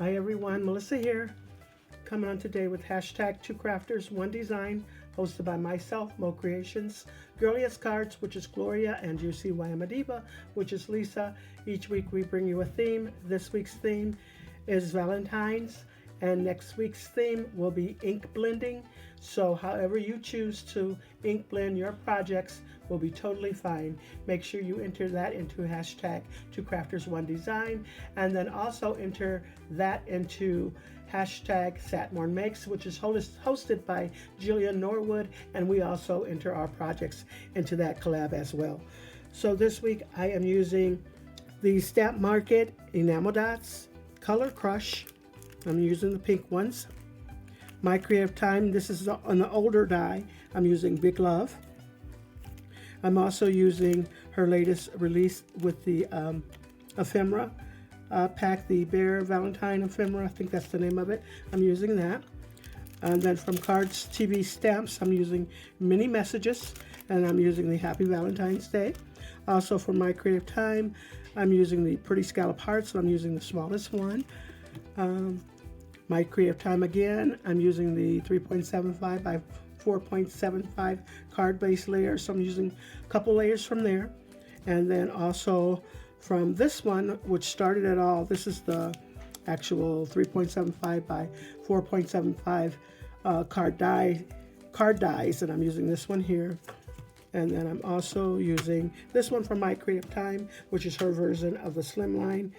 Hi everyone, Melissa here, coming on today with hashtag 2 Crafters 1 Design, hosted by myself, Mo Creations, Girliest Cards, which is Gloria, and you see why I'm a diva, which is Lisa. Each week we bring you a theme. This week's theme is Valentine's, and next week's theme will be ink blending. So however you choose to ink blend your projects will be totally fine. Make sure you enter that into hashtag 2 Crafters 1 Design, and then also enter that into hashtag Satmorn Makes, which is hosted by Jillian Norwood, and we also enter our projects into that collab as well. So this week I am using the Stamp Market Enamel Dots Color Crush. I'm using the pink ones. My Creative Time, this is an older die. I'm using Big Love. I'm also using her latest release with the ephemera pack, the Bear Valentine ephemera. I think that's the name of it. I'm using that. And then from Cards TV Stamps, I'm using Mini Messages, and I'm using the Happy Valentine's Day. Also for My Creative Time, I'm using the Pretty Scallop Hearts, so I'm using the smallest one. My Creative Time again, I'm using the 3.75 by 4.75 card base layer, so I'm using a couple layers from there. And then also from this one, which started it all, this is the actual 3.75 by 4.75 card dies, and I'm using this one here. And then I'm also using this one from My Creative Time, which is her version of the slimline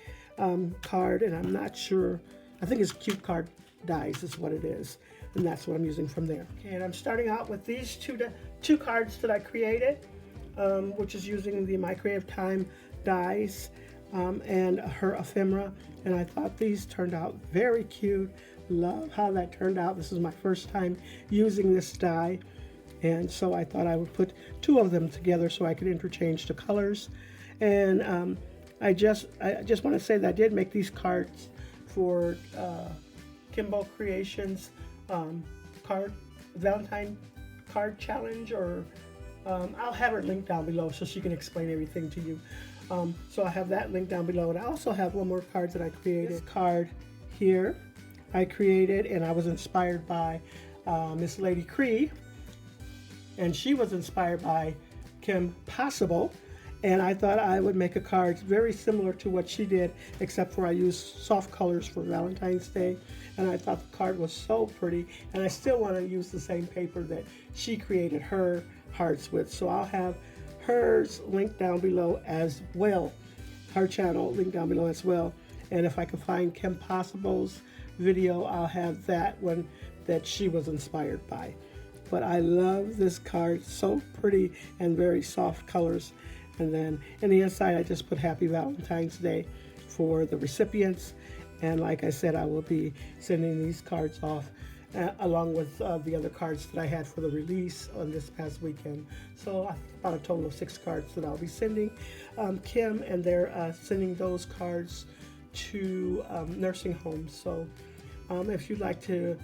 card, and I'm not sure, I think it's Cute Card Dies is what it is, and that's what I'm using from there. Okay, and I'm starting out with these two cards that I created, which is using the My Creative Time dies and her ephemera, and I thought these turned out very cute. Love how that turned out. This is my first time using this die, and so I thought I would put two of them together so I could interchange the colors. And I just want to say that I did make these cards for Kimbo Creations Valentine card challenge, or I'll have her linked down below so she can explain everything to you. So I have that link down below, and I also have one more card that I created. This card here I created, and I was inspired by Miss Lady Cree, and she was inspired by Kim Possible. And I thought I would make a card very similar to what she did, except for I used soft colors for Valentine's Day. And I thought the card was so pretty, and I still want to use the same paper that she created her hearts with. So I'll have hers linked down below as well, her channel linked down below as well. And if I can find Kim Possible's video, I'll have that one that she was inspired by. But I love this card, so pretty and very soft colors. And then in the inside, I just put Happy Valentine's Day for the recipients. And like I said, I will be sending these cards off along with the other cards that I had for the release on this past weekend. So I think about a total of 6 cards that I'll be sending Kim, and they're sending those cards to nursing homes. So if you'd like to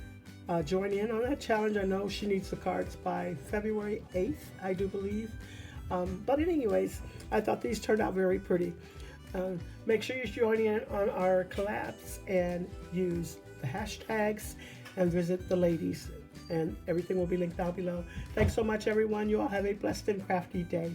join in on that challenge, I know she needs the cards by February 8th, I do believe. But anyways, I thought these turned out very pretty. Make sure you join in on our collabs and use the hashtags and visit the ladies, and everything will be linked down below. Thanks so much, everyone. You all have a blessed and crafty day.